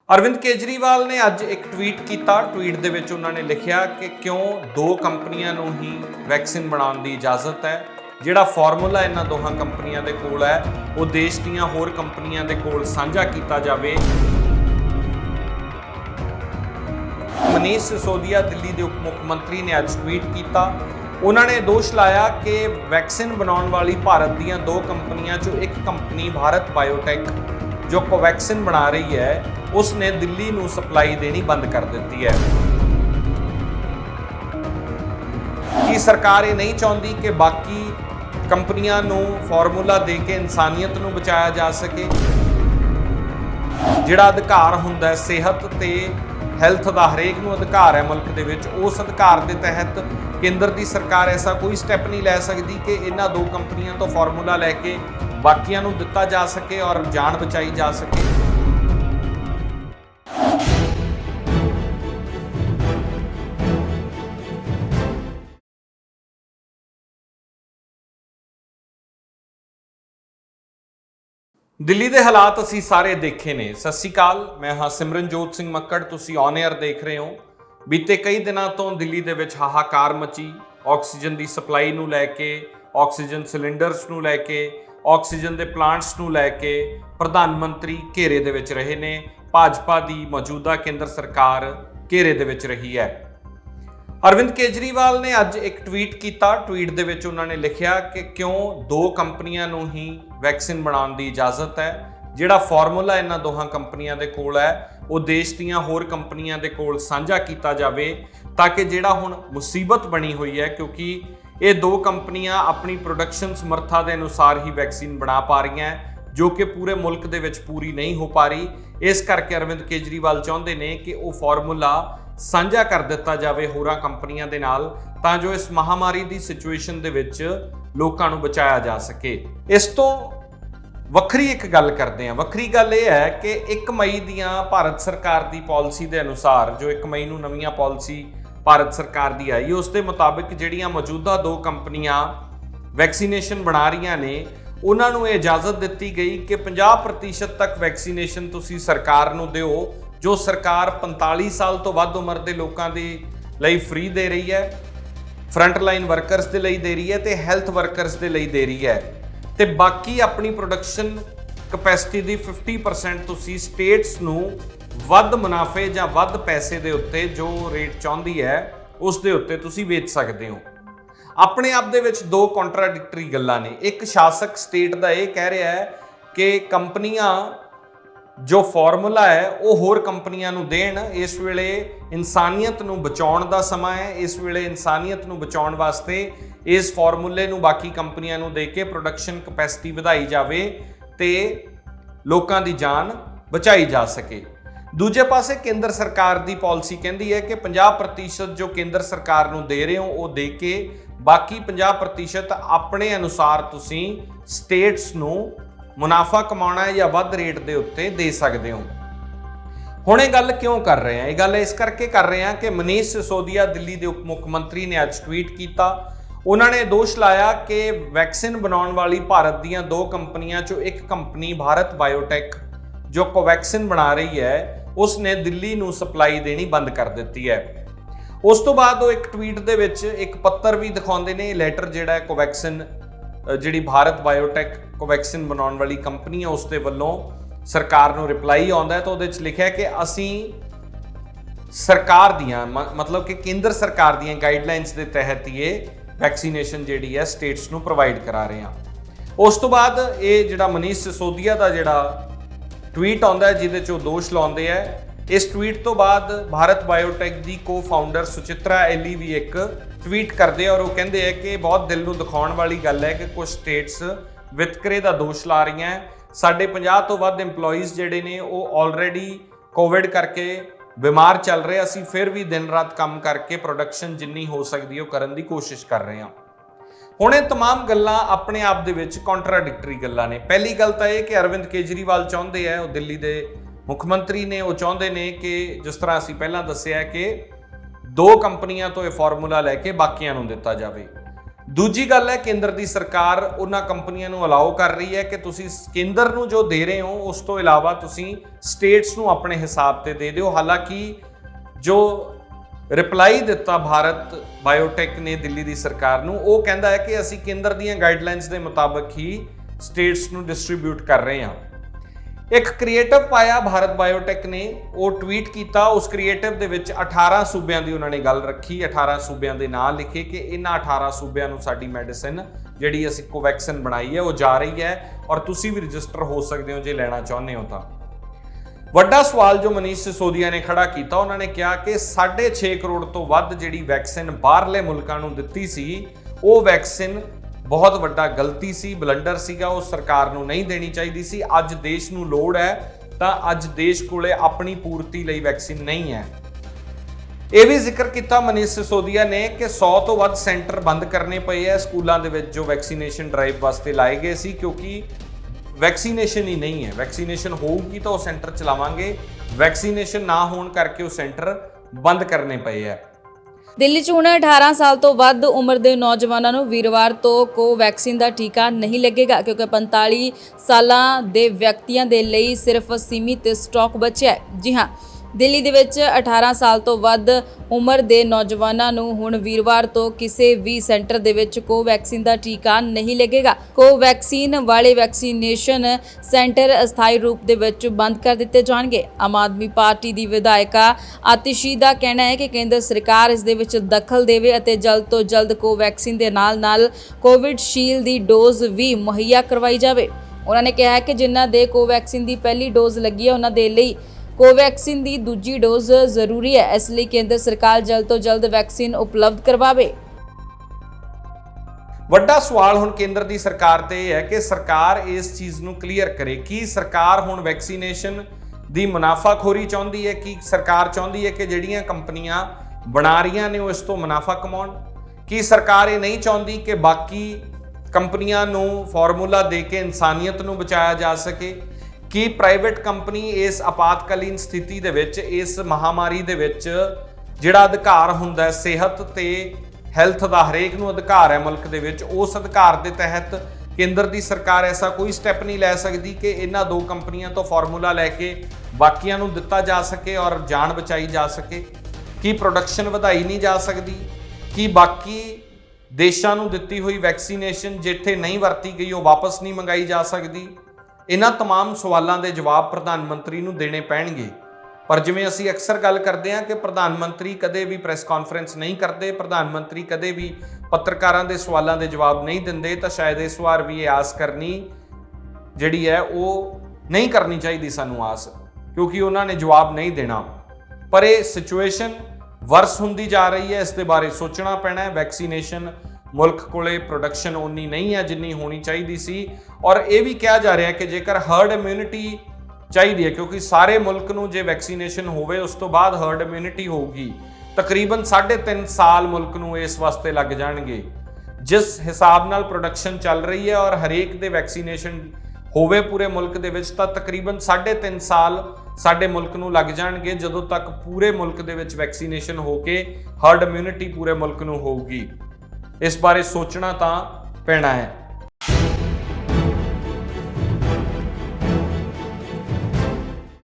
अरविंद केजरीवाल ने अज एक ट्वीट किया। ट्वीट दे विच उन्होंने लिखा कि क्यों दो कंपनियां नूं ही वैक्सीन बनाउण दी इजाजत है। जिहड़ा फार्मूला इन्हां दोहां कंपनियां दे कोल है वो देश दीयां होर कंपनियां दे कोल साझा कीता जावे। मनीष सिसोदिया दिल्ली के उप मुख्यमंत्री ने अज ट्वीट किया। उन्होंने दोष लाया कि वैक्सीन बनाउण वाली भारत दीयां दो कंपनियां चों एक कंपनी भारत बायोटेक जो कोवैक्सीन बना रही है उसने दिल्ली नूं सप्लाई देनी बंद कर दी है। कि सरकार ये नहीं चाहती कि बाकी कंपनियां नूं फार्मूला दे के इंसानियत नूं बचाया जा सके। जिहड़ा अधिकार हुंदा है सेहत ते हैल्थ का हरेक नूं अधिकार है मुल्क दे विच, उस अधिकार के तहत केंद्र की सरकार ऐसा कोई स्टैप नहीं लै सकती कि इन्हां दो कंपनियां तो फार्मूला लैके बाकियां नूं दिता जा सके और जान बचाई जा सके। दिल्ली के हालात असी सारे देखे ने। सत श्री अकाल, मैं हाँ सिमरनजोत सिंह मक्कड़, तुसी ऑन एयर देख रहे हो। बीते कई दिनों तो दिल्ली दे विच हाहाकार मची। ऑक्सीजन की सप्लाई नूं लैके, ऑक्सीजन सिलेंडरस नूं लैके, ऑक्सीजन के प्लांट्स नूं लैके प्रधानमंत्री घेरे दे विच रहे ने। भाजपा की मौजूदा केंद्र सरकार घेरे दे विच रही है। अरविंद केजरीवाल ने अज एक ट्वीट किया। ट्वीट दे विच उन्होंने लिखा कि क्यों दो कंपनियां नूं ही वैक्सीन बनाउण दी इजाजत है। जिहड़ा फार्मूला इन्हां दोहां कंपनियां दे कोल है वो देश दीयां होर कंपनियां दे कोल साझा कीता जावे, ताकि जिहड़ा हुण मुसीबत बनी हुई है, क्योंकि ये दो कंपनियां अपनी प्रोडक्शन समर्था के अनुसार ही वैक्सीन बना पा रही हैं, जो कि पूरे मुल्क दे विच पूरी नहीं हो पा रही। इस करके अरविंद केजरीवाल चाहते हैं कि वो फार्मूला साझा कर दिता जाए होरां कंपनियां दे नाल, तां जो इस महामारी की सिचुएशन दे विच लोकां नूं बचाया जा सके। इस तो वक्री एक गल करते हैं। वक्री गल यह है कि 1 मई दियां भारत सरकार की पॉलिसी के अनुसार, जो 1 मई नूं नवीं पॉलिसी भारत सरकार की आई, उसके मुताबिक जिहड़ियां मौजूदा दो कंपनियां वैक्सीनेशन बना रही ने उन्हां नूं इजाजत दी गई कि 50% तक वैक्सीनेशन तुसीं सरकार नूं दिओ, जो सरकार 45 साल तो वध उम्र के लोगों के लिए फ्री दे रही है, फ्रंट लाइन वर्करस के लिए दे रही है तो हैल्थ वर्करस के लिए दे रही है। तो बाकी अपनी प्रोडक्शन कैपेसिटी की 50% तुसीं स्टेट्स नूं वध मुनाफे जां वध पैसे के उत्ते जो रेट चाहती है उस दे उत्ते तुसीं वेच सकते हो। अपने आप दे विच दो कॉन्ट्राडिक्टरी गल्लां ने। एक शासक स्टेट का यह कह रहा है कि कंपनियां जो फार्मूला है वो होर कंपनियां नूं देण, इस वेले इंसानियत नूं बचाउण दा समा है, इस वेले इंसानियत नूं बचाउण वास्ते इस फार्मूले नूं बाकी कंपनियां नूं दे के प्रोडक्शन कैपेसिटी वधाई जावे ते लोकां दी जान बचाई जा सके। दूजे पासे केंद्र सरकार की पॉलिसी कहती है कि 50% जो केंद्र सरकार नूं दे रहे हो वो दे के बाकी 50% अपने अनुसार तुसीं स्टेट्स नूं मुनाफा कमाना है या वध रेट के उत्ते दे सकते हो। हुण ये गल क्यों कर रहे हैं? ये गल इस करके कर रहे हैं कि मनीष सिसोदिया दिल्ली के उप मुख्यमंत्री ने अज ट्वीट किया। उन्होंने दोष लाया कि वैक्सीन बनाउण वाली भारत दीयां दो कंपनियां चों एक कंपनी भारत बायोटेक जो कोवैक्सीन बना रही है उसने दिल्ली नूं सप्लाई देनी बंद कर दी है। उस तो बाद वो एक ट्वीट दे विच एक पत्र भी दिखाते हैं। लैटर जिहड़ा है कोवैक्सीन जिहड़ी भारत बायोटेक कोवैक्सीन बनाउण वाली कंपनी है उसके वल्लों सरकार नूं रिप्लाई आउंदा है, तो उहदे विच लिखिआ कि असीं सरकार दियां मतलब कि केंद्र सरकार दियां गाइडलाइनस के तहत ये वैक्सीनेशन जिहड़ी है स्टेट्स नूं प्रोवाइड करा रहे हैं। उस तो बाद ये जिहड़ा मनीष सिसोदिया का जिहड़ा ट्वीट आउंदा है जिहदे च दोष लाउंदे है। इस ट्वीट तो बाद भारत बायोटेक की को फाउंडर सुचित्रा एली भी एक ट्वीट करते हैं और वो कहते हैं कि बहुत दिल नूं दिखाउण वाली गल है कि कुछ स्टेट्स वितकरे का दोष ला रही हैं। साढ़े 50 तो वध इंपलॉइज जिहड़े ने वो ऑलरेडी कोविड करके बीमार चल रहे, असीं फिर भी दिन रात काम करके प्रोडक्शन जिन्नी हो सकती है करने की कोशिश कर रहे हैं। हुण ये तमाम गल्लां अपने आप दे विच कॉन्ट्राडिक्टरी गल्लां ने। पहली गल तो यह कि अरविंद केजरीवाल चाहते हैं, वो दिल्ली के मुख्यमंत्री ने, वो चाहते हैं कि जिस तरह असीं पहलां दस्सिआ कि दो कंपनियां तो यह फार्मूला लैके बाकियां नूं दिता जावे। ਦੂਜੀ ਗੱਲ ਹੈ, ਕੇਂਦਰ ਦੀ ਸਰਕਾਰ ਉਹਨਾਂ ਕੰਪਨੀਆਂ ਨੂੰ ਅਲਾਓ ਕਰ ਰਹੀ ਹੈ ਕਿ ਤੁਸੀਂ ਕੇਂਦਰ ਨੂੰ ਜੋ ਦੇ ਰਹੇ ਹੋ ਉਸ ਤੋਂ ਇਲਾਵਾ ਤੁਸੀਂ ਸਟੇਟਸ ਨੂੰ ਆਪਣੇ ਹਿਸਾਬ ਤੇ ਦੇ ਦਿਓ। ਹਾਲਾਂਕਿ ਜੋ ਰਿਪਲਾਈ ਦਿੱਤਾ ਭਾਰਤ ਬਾਇਓਟੈਕ ਨੇ ਦਿੱਲੀ ਦੀ ਸਰਕਾਰ ਨੂੰ, ਉਹ ਕਹਿੰਦਾ ਹੈ ਕਿ ਅਸੀਂ ਕੇਂਦਰ ਦੀਆਂ ਗਾਈਡਲਾਈਨਸ ਦੇ ਮੁਤਾਬਕ ਹੀ ਸਟੇਟਸ ਨੂੰ ਡਿਸਟ੍ਰੀਬਿਊਟ ਕਰ ਰਹੇ ਹਾਂ। ਇੱਕ ਕ੍ਰੀਏਟਿਵ ਪਾਇਆ ਭਾਰਤ ਬਾਇਓਟੈਕ ਨੇ, ਉਹ ਟਵੀਟ ਕੀਤਾ। ਉਸ ਕ੍ਰੀਏਟਿਵ ਦੇ ਵਿੱਚ 18 ਸੂਬਿਆਂ ਦੀ ਉਹਨਾਂ ਨੇ ਗੱਲ ਰੱਖੀ, 18 ਸੂਬਿਆਂ ਦੇ ਨਾਂ ਲਿਖੇ ਕਿ ਇਹਨਾਂ 18 ਸੂਬਿਆਂ ਨੂੰ ਸਾਡੀ ਮੈਡੀਸਿਨ ਜਿਹੜੀ ਅਸੀਂ ਕੋਵੈਕਸਿਨ ਬਣਾਈ ਹੈ ਉਹ ਜਾ ਰਹੀ ਹੈ ਔਰ ਤੁਸੀਂ ਵੀ ਰਜਿਸਟਰ ਹੋ ਸਕਦੇ ਹੋ ਜੇ ਲੈਣਾ ਚਾਹੁੰਦੇ ਹੋ ਤਾਂ। ਵੱਡਾ ਸਵਾਲ ਜੋ ਮਨੀਸ਼ ਸਿਸੋਦੀਆ ਨੇ ਖੜਾ ਕੀਤਾ, ਉਹਨਾਂ ਨੇ ਕਿਹਾ ਕਿ 6.5 ਕਰੋੜ ਤੋਂ ਵੱਧ ਜਿਹੜੀ ਵੈਕਸੀਨ ਬਾਹਰਲੇ ਮੁਲਕਾਂ ਨੂੰ ਦਿੱਤੀ ਸੀ, ਉਹ ਵੈਕਸੀਨ ਬਹੁਤ ਵੱਡਾ ਗਲਤੀ ਸੀ, ਬਲੰਡਰ ਸੀਗਾ, ਉਹ ਸਰਕਾਰ ਨੂੰ ਨਹੀਂ ਦੇਣੀ ਚਾਹੀਦੀ ਸੀ। ਅੱਜ ਦੇਸ਼ ਨੂੰ ਲੋੜ ਹੈ ਤਾਂ ਅੱਜ ਦੇਸ਼ ਕੋਲੇ ਆਪਣੀ ਪੂਰਤੀ ਲਈ ਵੈਕਸੀਨ ਨਹੀਂ ਹੈ। ਇਹ ਵੀ ਜ਼ਿਕਰ ਕੀਤਾ ਮਨੀਸ਼ ਸਿਸੋਦੀਆ ਨੇ ਕਿ 100 ਤੋਂ ਵੱਧ ਸੈਂਟਰ ਬੰਦ ਕਰਨੇ ਪਏ ਐ ਸਕੂਲਾਂ ਦੇ ਵਿੱਚ ਜੋ ਵੈਕਸੀਨੇਸ਼ਨ ਡਰਾਈਵ ਵਾਸਤੇ ਲਾਏ ਗਏ ਸੀ, ਕਿਉਂਕਿ ਵੈਕਸੀਨੇਸ਼ਨ ਹੀ ਨਹੀਂ ਹੈ। ਵੈਕਸੀਨੇਸ਼ਨ ਹੋਊਗੀ ਤਾਂ ਉਹ ਸੈਂਟਰ ਚਲਾਵਾਂਗੇ, ਵੈਕਸੀਨੇਸ਼ਨ ਨਾ ਹੋਣ ਕਰਕੇ ਉਹ ਸੈਂਟਰ ਬੰਦ ਕਰਨੇ ਪਏ ਐ। ਦਿੱਲੀ 'ਚ ਹੁਣ 18 ਸਾਲ ਤੋਂ ਵੱਧ ਉਮਰ ਦੇ ਨੌਜਵਾਨਾਂ ਨੂੰ ਵੀਰਵਾਰ ਤੋਂ ਕੋਵੈਕਸਿਨ ਦਾ ਟੀਕਾ ਨਹੀਂ ਲੱਗੇਗਾ, ਕਿਉਂਕਿ 45 ਸਾਲਾਂ ਦੇ ਵਿਅਕਤੀਆਂ ਦੇ ਲਈ ਸਿਰਫ ਸੀਮਿਤ ਸਟਾਕ ਬਚਿਆ ਹੈ। ਜੀ ਹਾਂ, ਦਿੱਲੀ ਦੇ ਵਿੱਚ 18 ਸਾਲ ਤੋਂ ਵੱਧ ਉਮਰ ਦੇ ਨੌਜਵਾਨਾਂ ਨੂੰ ਹੁਣ ਵੀਰਵਾਰ ਤੋਂ ਕਿਸੇ ਵੀ ਸੈਂਟਰ ਦੇ ਵਿੱਚ ਕੋਵੈਕਸਿਨ ਦਾ ਟੀਕਾ ਨਹੀਂ ਲੱਗੇਗਾ। ਕੋਵੈਕਸਿਨ ਵਾਲੇ ਵੈਕਸੀਨੇਸ਼ਨ ਸੈਂਟਰ ਅਸਥਾਈ ਰੂਪ ਦੇ ਵਿੱਚ ਬੰਦ ਕਰ ਦਿੱਤੇ ਜਾਣਗੇ। ਆਮ ਆਦਮੀ ਪਾਰਟੀ ਦੀ ਵਿਧਾਇਕਾ ਆਤਿਸ਼ੀ ਦਾ ਕਹਿਣਾ ਹੈ ਕਿ ਕੇਂਦਰ ਸਰਕਾਰ ਇਸ ਦੇ ਵਿੱਚ ਦਖਲ ਦੇਵੇ ਅਤੇ ਜਲਦ ਤੋਂ ਜਲਦ ਕੋਵੈਕਸਿਨ ਦੇ ਨਾਲ-ਨਾਲ ਕੋਵਿਡਸ਼ੀਲਡ ਦੀ ਡੋਜ਼ ਵੀ ਮੁਹੱਈਆ ਕਰਵਾਈ ਜਾਵੇ। ਉਹਨਾਂ ਨੇ ਕਿਹਾ ਕਿ ਜਿਨ੍ਹਾਂ ਦੇ ਕੋਵੈਕਸਿਨ ਦੀ ਪਹਿਲੀ ਡੋਜ਼ ਲੱਗੀ ਹੈ ਉਹਨਾਂ ਦੇ ਲਈ ਕੋਵੈਕਸਿਨ ਦੀ ਦੂਜੀ ਡੋਜ਼ ਜ਼ਰੂਰੀ ਹੈ, ਇਸ ਲਈ ਕੇਂਦਰ ਸਰਕਾਰ ਜਲਦ ਤੋਂ ਜਲਦ ਵੈਕਸੀਨ ਉਪਲਬਧ ਕਰਵਾਵੇ। ਵੱਡਾ ਸਵਾਲ ਹੁਣ ਕੇਂਦਰ ਦੀ ਸਰਕਾਰ ਤੇ ਇਹ ਹੈ ਕਿ ਸਰਕਾਰ ਇਸ ਚੀਜ਼ ਨੂੰ ਕਲੀਅਰ ਕਰੇ ਕਿ ਸਰਕਾਰ ਹੁਣ ਵੈਕਸੀਨੇਸ਼ਨ ਦੀ ਮੁਨਾਫਾਖੋਰੀ ਚਾਹੁੰਦੀ ਹੈ ਕਿ ਸਰਕਾਰ ਚਾਹੁੰਦੀ ਹੈ ਕਿ ਜਿਹੜੀਆਂ ਕੰਪਨੀਆਂ ਬਣਾ ਰਹੀਆਂ ਨੇ ਉਹ ਇਸ ਤੋਂ ਮੁਨਾਫਾ ਕਮਾਉਣ। ਕੀ ਸਰਕਾਰ ਇਹ ਨਹੀਂ ਚਾਹੁੰਦੀ ਕਿ ਬਾਕੀ ਕੰਪਨੀਆਂ ਨੂੰ ਫਾਰਮੂਲਾ ਦੇ ਕੇ ਇਨਸਾਨੀਅਤ ਨੂੰ ਬਚਾਇਆ ਜਾ ਸਕੇ? ਕਿ ਪ੍ਰਾਈਵੇਟ ਕੰਪਨੀ ਇਸ ਆਪਾਤਕਾਲੀਨ ਸਥਿਤੀ ਦੇ ਵਿੱਚ, ਇਸ ਮਹਾਮਾਰੀ ਦੇ ਵਿੱਚ ਜਿਹੜਾ ਅਧਿਕਾਰ ਹੁੰਦਾ ਹੈ ਸਿਹਤ ਤੇ ਹੈਲਥ ਦਾ, ਹਰੇਕ ਨੂੰ ਅਧਿਕਾਰ ਹੈ ਮੁਲਕ ਦੇ ਵਿੱਚ, ਉਸ ਅਧਿਕਾਰ ਦੇ ਤਹਿਤ ਕੇਂਦਰ ਦੀ ਸਰਕਾਰ ਐਸਾ ਕੋਈ ਸਟੈਪ ਨਹੀਂ ਲੈ ਸਕਦੀ ਕਿ ਇਹਨਾਂ ਦੋ ਕੰਪਨੀਆਂ ਤੋਂ ਫਾਰਮੂਲਾ ਲੈ ਕੇ ਬਾਕੀਆਂ ਨੂੰ ਦਿੱਤਾ ਜਾ ਸਕੇ ਔਰ ਜਾਨ ਬਚਾਈ ਜਾ ਸਕੇ? ਕੀ ਪ੍ਰੋਡਕਸ਼ਨ ਵਧਾਈ ਨਹੀਂ ਜਾ ਸਕਦੀ? ਕੀ ਬਾਕੀ ਦੇਸ਼ਾਂ ਨੂੰ ਦਿੱਤੀ ਹੋਈ ਵੈਕਸੀਨੇਸ਼ਨ ਜਿੱਥੇ ਨਹੀਂ ਵਰਤੀ ਗਈ ਉਹ ਵਾਪਸ ਨਹੀਂ ਮੰਗਾਈ ਜਾ ਸਕਦੀ? ਇਹਨਾਂ तमाम ਸਵਾਲਾਂ ਦੇ ਜਵਾਬ ਪ੍ਰਧਾਨ ਮੰਤਰੀ ਨੂੰ ਦੇਣੇ ਪੈਣਗੇ। ਪਰ ਜਿਵੇਂ ਅਸੀਂ ਅਕਸਰ ਗੱਲ ਕਰਦੇ ਹਾਂ ਕਿ ਪ੍ਰਧਾਨ ਮੰਤਰੀ ਕਦੇ ਵੀ ਪ੍ਰੈਸ ਕਾਨਫਰੰਸ ਨਹੀਂ ਕਰਦੇ, ਪ੍ਰਧਾਨ ਮੰਤਰੀ ਕਦੇ ਵੀ ਪੱਤਰਕਾਰਾਂ ਦੇ ਸਵਾਲਾਂ ਦੇ ਜਵਾਬ ਨਹੀਂ ਦਿੰਦੇ, ਤਾਂ ਸ਼ਾਇਦ ਇਸ ਵਾਰ ਵੀ ਇਹ ਆਸ ਕਰਨੀ ਜਿਹੜੀ ਹੈ ਉਹ ਨਹੀਂ ਕਰਨੀ ਚਾਹੀਦੀ ਸਾਨੂੰ ਆਸ, ਕਿਉਂਕਿ ਉਹਨਾਂ ਨੇ ਜਵਾਬ ਨਹੀਂ ਦੇਣਾ। ਪਰ ਇਹ ਸਿਚੁਏਸ਼ਨ ਵਰਸ ਹੁੰਦੀ ਜਾ ਰਹੀ ਹੈ, ਇਸ ਦੇ ਬਾਰੇ ਸੋਚਣਾ ਪੈਣਾ ਹੈ। ਵੈਕਸੀਨੇਸ਼ਨ ਮੁਲਕ ਕੋਲੇ ਪ੍ਰੋਡਕਸ਼ਨ ਉਨੀ ਨਹੀਂ ਹੈ ਜਿੰਨੀ ਹੋਣੀ ਚਾਹੀਦੀ ਸੀ, ਔਰ ਇਹ ਵੀ ਕਿਹਾ ਜਾ ਰਿਹਾ ਕਿ ਜੇਕਰ ਹਰਡ ਇਮਿਊਨਿਟੀ ਚਾਹੀਦੀ ਹੈ, ਕਿਉਂਕਿ ਸਾਰੇ ਮੁਲਕ ਨੂੰ ਜੇ ਵੈਕਸੀਨੇਸ਼ਨ ਹੋਵੇ ਉਸ ਤੋਂ ਬਾਅਦ ਹਰਡ ਇਮਿਊਨਿਟੀ ਹੋਊਗੀ, ਤਕਰੀਬਨ 3.5 ਸਾਲ ਮੁਲਕ ਨੂੰ ਇਸ ਵਾਸਤੇ ਲੱਗ ਜਾਣਗੇ। ਜਿਸ ਹਿਸਾਬ ਨਾਲ ਪ੍ਰੋਡਕਸ਼ਨ ਚੱਲ ਰਹੀ ਹੈ ਔਰ ਹਰੇਕ ਦੇ ਵੈਕਸੀਨੇਸ਼ਨ ਹੋਵੇ ਪੂਰੇ ਮੁਲਕ ਦੇ ਵਿੱਚ, ਤਾਂ ਤਕਰੀਬਨ 3.5 ਸਾਲ ਸਾਡੇ ਮੁਲਕ ਨੂੰ ਲੱਗ ਜਾਣਗੇ ਜਦੋਂ ਤੱਕ ਪੂਰੇ ਮੁਲਕ ਦੇ ਵਿੱਚ ਵੈਕਸੀਨੇਸ਼ਨ ਹੋ ਕੇ ਹਰਡ ਇਮਿਊਨਿਟੀ ਪੂਰੇ ਮੁਲਕ ਨੂੰ ਹੋਊਗੀ। ਇਸ ਬਾਰੇ ਸੋਚਣਾ ਤਾਂ ਪੈਣਾ ਹੈ।